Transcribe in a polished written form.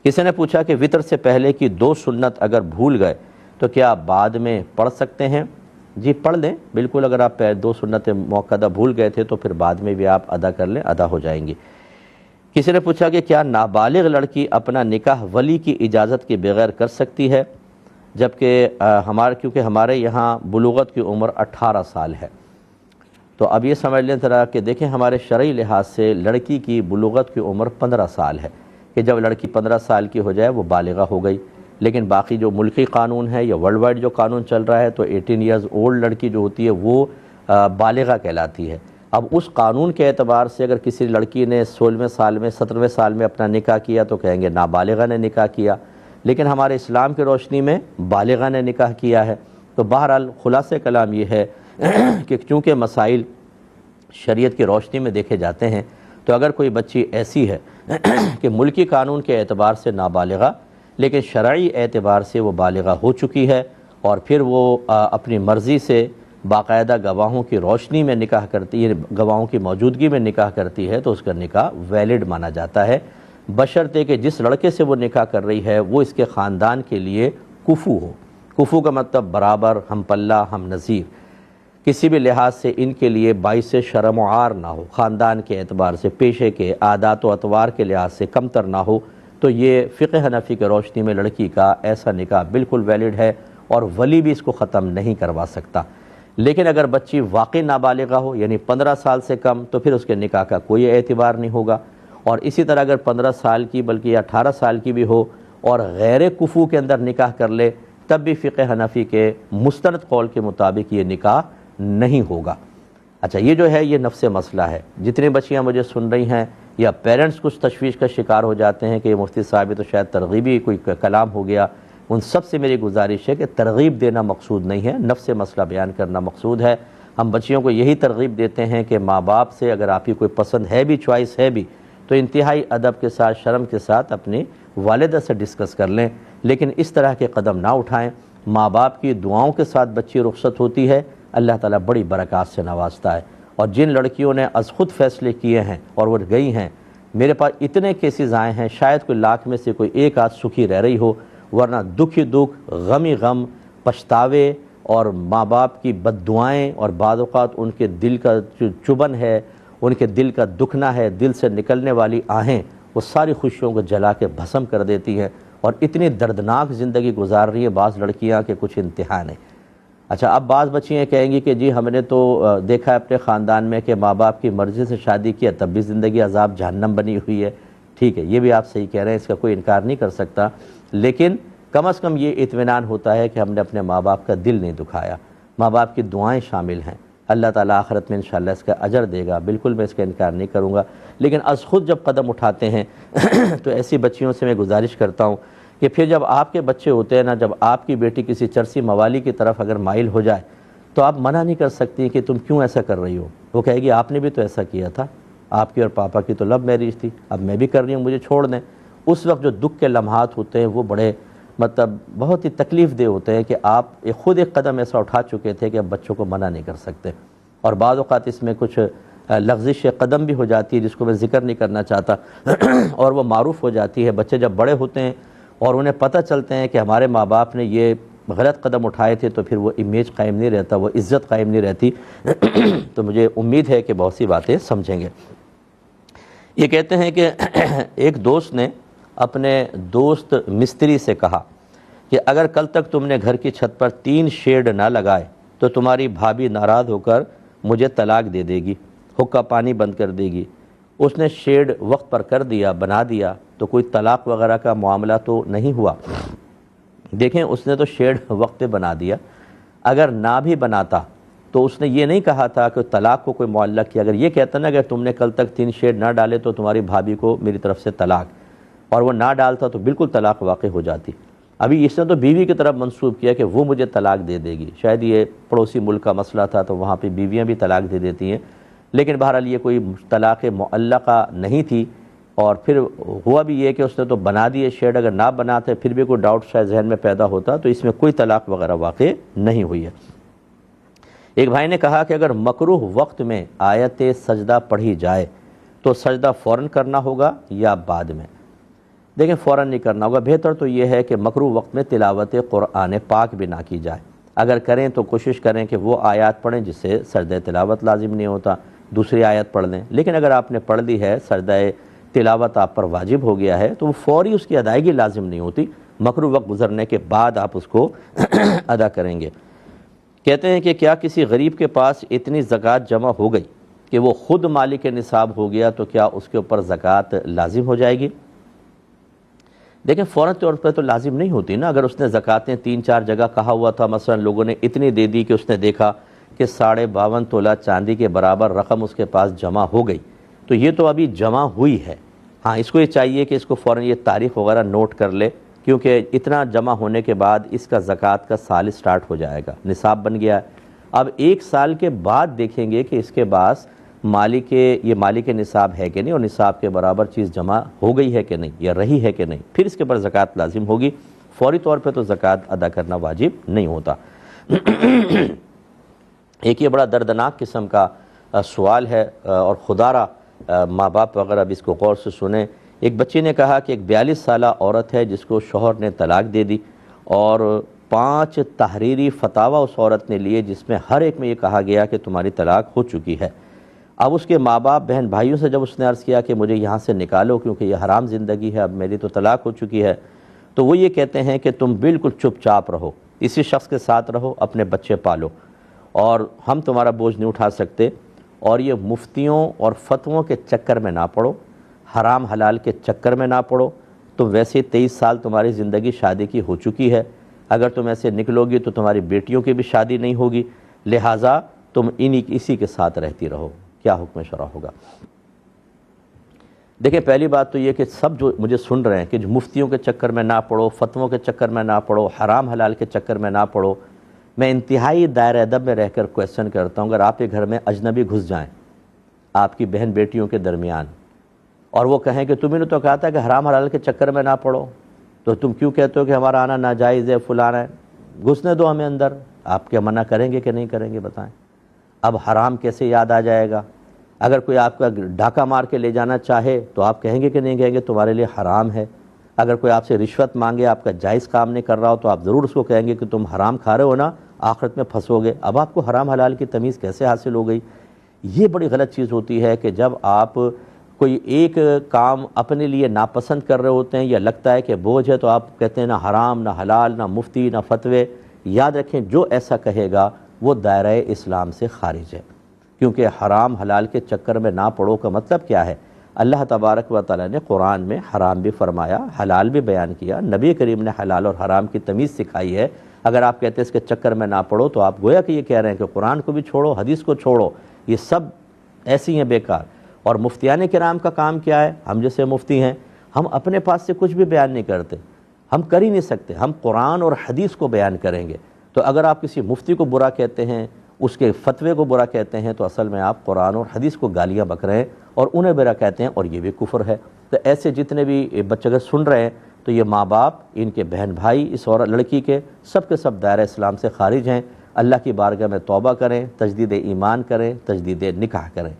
کسی نے پوچھا کہ وطر سے پہلے کی 2 سنت اگر بھول گئے تو کیا بعد میں پڑھ سکتے ہیں؟ جی پڑھ لیں بالکل، اگر آپ 2 سنت موقدہ بھول گئے تھے تو پھر بعد میں بھی آپ ادا کر لیں، ادا ہو جائیں گی۔ کسی نے پوچھا کہ کیا نابالغ لڑکی اپنا نکاح ولی کی اجازت کے بغیر کر سکتی ہے؟ جبکہ کیونکہ ہمارے یہاں بلوغت کی عمر 18 سال ہے، تو اب یہ سمجھ لیں ذرا کہ دیکھیں ہمارے شرعی لحاظ سے لڑکی کی بلوغت کی عمر 15 سال ہے، کہ جب لڑکی 15 سال کی ہو جائے وہ بالغہ ہو گئی۔ لیکن باقی جو ملکی قانون ہے یا ورلڈ وائڈ جو قانون چل رہا ہے تو 18 ایئرز اولڈ لڑکی جو ہوتی ہے وہ بالغہ کہلاتی ہے۔ اب اس قانون کے اعتبار سے اگر کسی لڑکی نے 16ویں سال میں 17ویں سال میں اپنا نکاح کیا تو کہیں گے نابالغہ نے نکاح کیا، لیکن ہمارے اسلام کی روشنی میں بالغہ نے نکاح کیا ہے۔ تو بہرحال خلاصہ کلام یہ ہے کہ چونکہ مسائل شریعت کی روشنی میں دیکھے جاتے ہیں، تو اگر کوئی بچی ایسی ہے کہ ملکی قانون کے اعتبار سے نابالغہ لیکن شرعی اعتبار سے وہ بالغہ ہو چکی ہے اور پھر وہ اپنی مرضی سے باقاعدہ گواہوں کی روشنی میں نکاح کرتی ہے، گواہوں کی موجودگی میں نکاح کرتی ہے، تو اس کا نکاح ویلڈ مانا جاتا ہے، بشرطے کہ جس لڑکے سے وہ نکاح کر رہی ہے وہ اس کے خاندان کے لیے کفو ہو۔ کفو کا مطلب برابر، ہم پلہ، ہم نظیر، کسی بھی لحاظ سے ان کے لیے باعث شرم و عار نہ ہو، خاندان کے اعتبار سے، پیشے کے عادات و اطوار کے لحاظ سے کمتر نہ ہو، تو یہ فقہ حنفی کے روشنی میں لڑکی کا ایسا نکاح بالکل ویلڈ ہے اور ولی بھی اس کو ختم نہیں کروا سکتا۔ لیکن اگر بچی واقعی نابالغہ ہو یعنی 15 سال سے کم تو پھر اس کے نکاح کا کوئی اعتبار نہیں ہوگا، اور اسی طرح اگر 15 سال کی بلکہ 18 سال کی بھی ہو اور غیر کفو کے اندر نکاح کر لے تب بھی فقہ حنفی کے مستند قول کے مطابق یہ نکاح نہیں ہوگا۔ اچھا، یہ جو ہے یہ نفس مسئلہ ہے۔ جتنی بچیاں مجھے سن رہی ہیں یا پیرنٹس کچھ تشویش کا شکار ہو جاتے ہیں کہ یہ مفتی صاحب تو شاید ترغیبی کوئی کلام ہو گیا، ان سب سے میری گزارش ہے کہ ترغیب دینا مقصود نہیں ہے، نفس مسئلہ بیان کرنا مقصود ہے۔ ہم بچیوں کو یہی ترغیب دیتے ہیں کہ ماں باپ سے اگر آپ کی کوئی پسند ہے بھی، چوائس ہے بھی، تو انتہائی ادب کے ساتھ، شرم کے ساتھ اپنی والدہ سے ڈسکس کر لیں، لیکن اس طرح کے قدم نہ اٹھائیں۔ ماں باپ کی دعاؤں کے ساتھ بچی رخصت ہوتی ہے، اللہ تعالیٰ بڑی برکات سے نوازتا ہے۔ اور جن لڑکیوں نے از خود فیصلے کیے ہیں اور وہ گئی ہیں، میرے پاس اتنے کیسز آئے ہیں، شاید کوئی لاکھ میں سے کوئی ایک آدھ سکھی رہ رہی ہو، ورنہ دکھ ہی دکھ، غم ہی غم، پچھتاوے اور ماں باپ کی بد دعائیں، اور بعض اوقات ان کے دل کا جو چبھن ہے، ان کے دل کا دکھنا ہے، دل سے نکلنے والی آہیں وہ ساری خوشیوں کو جلا کے بھسم کر دیتی ہیں، اور اتنی دردناک زندگی گزار رہی ہے بعض لڑکیاں کہ کچھ انتہا نہیں۔ اچھا، اب بعض بچیاں کہیں گی کہ جی ہم نے تو دیکھا ہے اپنے خاندان میں کہ ماں باپ کی مرضی سے شادی کیا تب بھی زندگی عذاب جہنم بنی ہوئی ہے۔ ٹھیک ہے، یہ بھی آپ صحیح کہہ رہے ہیں، اس کا کوئی انکار نہیں کر سکتا، لیکن کم از کم یہ اطمینان ہوتا ہے کہ ہم نے اپنے ماں باپ کا دل نہیں دکھایا، ماں باپ کی دعائیں شامل ہیں، اللہ تعالیٰ آخرت میں انشاءاللہ اس کا اجر دے گا، بالکل میں اس کا انکار نہیں کروں گا۔ لیکن از خود جب قدم اٹھاتے ہیں تو ایسی بچیوں سے میں گزارش کرتا ہوں کہ پھر جب آپ کے بچے ہوتے ہیں نا، جب آپ کی بیٹی کسی چرسی موالی کی طرف اگر مائل ہو جائے تو آپ منع نہیں کر سکتی کہ تم کیوں ایسا کر رہی ہو۔ وہ کہے گی آپ نے بھی تو ایسا کیا تھا، آپ کی اور پاپا کی تو لو میرج تھی، اب میں بھی کر رہی ہوں، مجھے چھوڑ دیں۔ اس وقت جو دکھ کے لمحات ہوتے ہیں وہ بڑے بہت ہی تکلیف دہ ہوتے ہیں کہ آپ خود ایک قدم ایسا اٹھا چکے تھے کہ اب بچوں کو منع نہیں کر سکتے، اور بعض اوقات اس میں کچھ لغزش قدم بھی ہو جاتی ہے جس کو میں ذکر نہیں کرنا چاہتا اور وہ معروف ہو جاتی ہے۔ بچے جب بڑے ہوتے ہیں اور انہیں پتہ چلتے ہیں کہ ہمارے ماں باپ نے یہ غلط قدم اٹھائے تھے تو پھر وہ امیج قائم نہیں رہتا، وہ عزت قائم نہیں رہتی تو مجھے امید ہے کہ بہت سی باتیں سمجھیں گے۔ یہ کہتے ہیں کہ ایک دوست نے اپنے دوست مستری سے کہا کہ اگر کل تک تم نے گھر کی چھت پر 3 شیڈ نہ لگائے تو تمہاری بھابھی ناراض ہو کر مجھے طلاق دے دے گی، حقہ پانی بند کر دے گی۔ اس نے شیڈ وقت پر کر دیا، بنا دیا، تو کوئی طلاق وغیرہ کا معاملہ تو نہیں ہوا۔ دیکھیں، اس نے تو شیڈ وقت پہ بنا دیا، اگر نہ بھی بناتا تو اس نے یہ نہیں کہا تھا کہ طلاق کو کوئی معلق کیا۔ اگر یہ کہتا نا کہ تم نے کل تک 3 شیڈ نہ ڈالے تو تمہاری بھابھی کو میری طرف سے طلاق، اور وہ نہ ڈالتا تو بالکل طلاق واقع ہو جاتی۔ ابھی اس نے تو بیوی کی طرف منسوب کیا کہ وہ مجھے طلاق دے دے گی، شاید یہ پڑوسی ملک کا مسئلہ تھا تو وہاں پہ بیویاں بھی طلاق دے دیتی ہیں، لیکن بہرحال یہ کوئی طلاق معلقہ نہیں تھی۔ اور پھر ہوا بھی یہ کہ اس نے تو بنا دیے شیڈ، اگر نہ بناتے پھر بھی کوئی ڈاؤٹ شاید ذہن میں پیدا ہوتا، تو اس میں کوئی طلاق وغیرہ واقع نہیں ہوئی ہے۔ ایک بھائی نے کہا کہ اگر مکروہ وقت میں آیت سجدہ پڑھی جائے تو سجدہ فوراً کرنا ہوگا یا بعد میں؟ دیکھیں فوراً نہیں کرنا ہوگا، بہتر تو یہ ہے کہ مکروہ وقت میں تلاوت قرآن پاک بھی نہ کی جائے، اگر کریں تو کوشش کریں کہ وہ آیات پڑھیں جس سے سجدہ تلاوت لازم نہیں ہوتا، دوسری آیت پڑھ لیں۔ لیکن اگر آپ نے پڑھ لی ہے، سجدہ تلاوت آپ پر واجب ہو گیا ہے، تو وہ فوری اس کی ادائیگی لازم نہیں ہوتی، مکروہ وقت گزرنے کے بعد آپ اس کو ادا کریں گے۔ کہتے ہیں کہ کیا کسی غریب کے پاس اتنی زکوٰۃ جمع ہو گئی کہ وہ خود مالک نصاب ہو گیا تو کیا اس کے اوپر زکوٰۃ لازم ہو جائے گی؟ دیکھیں فوراً طور پر تو لازم نہیں ہوتی نا، اگر اس نے زکوٰتیں 3-4 جگہ کہا ہوا تھا، مثلا لوگوں نے اتنی دے دی کہ اس نے دیکھا کہ 52.5 تولہ چاندی کے برابر رقم اس کے پاس جمع ہو گئی، تو یہ تو ابھی جمع ہوئی ہے۔ ہاں اس کو یہ چاہیے کہ اس کو فوراً یہ تاریخ وغیرہ نوٹ کر لے، کیونکہ اتنا جمع ہونے کے بعد اس کا زکوٰۃ کا سال سٹارٹ ہو جائے گا، نصاب بن گیا ہے۔ اب 1 سال کے بعد دیکھیں گے کہ اس کے بعد یہ مالک نصاب ہے کہ نہیں، اور نصاب کے برابر چیز جمع ہو گئی ہے کہ نہیں یا رہی ہے کہ نہیں، پھر اس کے پر زکوٰۃ لازم ہوگی۔ فوری طور پہ تو زکوٰۃ ادا کرنا واجب نہیں ہوتا۔ ایک یہ بڑا دردناک قسم کا سوال ہے، اور خدا را ماں باپ وغیرہ اب اس کو غور سے سنیں۔ ایک بچی نے کہا کہ ایک 42 سالہ عورت ہے جس کو شوہر نے طلاق دے دی، اور 5 تحریری فتاویٰ اس عورت نے لیے جس میں ہر ایک میں یہ کہا گیا کہ تمہاری طلاق ہو چکی ہے۔ اب اس کے ماں باپ بہن بھائیوں سے جب اس نے عرض کیا کہ مجھے یہاں سے نکالو کیونکہ یہ حرام زندگی ہے، اب میری تو طلاق ہو چکی ہے، تو وہ یہ کہتے ہیں کہ تم بالکل چپ چاپ رہو، اسی شخص کے ساتھ رہو، اپنے بچے پالو، اور ہم تمہارا بوجھ نہیں اٹھا سکتے، اور یہ مفتیوں اور فتووں کے چکر میں نہ پڑو، حرام حلال کے چکر میں نہ پڑو، تو ویسے 23 سال تمہاری زندگی شادی کی ہو چکی ہے، اگر تم ایسے نکلو گی تو تمہاری بیٹیوں کی بھی شادی نہیں ہوگی، لہٰذا تم اسی کے ساتھ رہتی رہو۔ کیا حکم شرع ہوگا؟ دیکھیں پہلی بات تو یہ کہ سب جو مجھے سن رہے ہیں کہ جو مفتیوں کے چکر میں نہ پڑو، فتووں کے چکر میں نہ پڑو، حرام حلال کے چکر میں نہ پڑو، میں انتہائی دائرہ ادب میں رہ کر کویسچن کرتا ہوں، اگر آپ کے گھر میں اجنبی گھس جائیں آپ کی بہن بیٹیوں کے درمیان، اور وہ کہیں کہ تمہیں نے تو کہا تھا کہ حرام حلال کے چکر میں نہ پڑو، تو تم کیوں کہتے ہو کہ ہمارا آنا ناجائز ہے، فلانا ہے، گھسنے دو ہمیں اندر، آپ کیا منع کریں گے کہ نہیں کریں گے بتائیں؟ اب حرام کیسے یاد آ جائے گا؟ اگر کوئی آپ کا ڈھاکہ مار کے لے جانا چاہے تو آپ کہیں گے کہ نہیں کہیں گے تمہارے لیے حرام ہے؟ اگر کوئی آپ سے رشوت مانگے، آپ کا جائز کام نہیں کر رہا ہو، تو آپ ضرور اس کو کہیں گے کہ تم حرام کھا رہے ہو نا، آخرت میں پھنسو گے۔ اب آپ کو حرام حلال کی تمیز کیسے حاصل ہو گئی؟ یہ بڑی غلط چیز ہوتی ہے کہ جب آپ کوئی ایک کام اپنے لیے ناپسند کر رہے ہوتے ہیں یا لگتا ہے کہ بوجھ ہے، تو آپ کہتے ہیں نہ حرام نہ حلال نہ مفتی نہ فتوے۔ یاد رکھیں جو ایسا کہے گا وہ دائرہ اسلام سے خارج ہے، کیونکہ حرام حلال کے چکر میں نہ پڑو کا مطلب کیا ہے؟ اللہ تبارک و تعالیٰ نے قرآن میں حرام بھی فرمایا، حلال بھی بیان کیا، نبی کریم نے حلال اور حرام کی تمیز سکھائی ہے۔ اگر آپ کہتے ہیں اس کے چکر میں نہ پڑو تو آپ گویا کہ یہ کہہ رہے ہیں کہ قرآن کو بھی چھوڑو، حدیث کو چھوڑو، یہ سب ایسی ہیں بیکار۔ اور مفتیان کرام کا کام کیا ہے؟ ہم جیسے مفتی ہیں، ہم اپنے پاس سے کچھ بھی بیان نہیں کرتے، ہم کر ہی نہیں سکتے، ہم قرآن اور حدیث کو بیان کریں گے۔ تو اگر آپ کسی مفتی کو برا کہتے ہیں، اس کے فتوے کو برا کہتے ہیں، تو اصل میں آپ قرآن اور حدیث کو گالیاں بک رہے ہیں اور انہیں برا کہتے ہیں، اور یہ بھی کفر ہے۔ تو ایسے جتنے بھی بچے اگر سن رہے ہیں تو یہ ماں باپ، ان کے بہن بھائی، اس اور لڑکی کے سب دائرہ اسلام سے خارج ہیں۔ اللہ کی بارگاہ میں توبہ کریں، تجدید ایمان کریں، تجدید نکاح کریں۔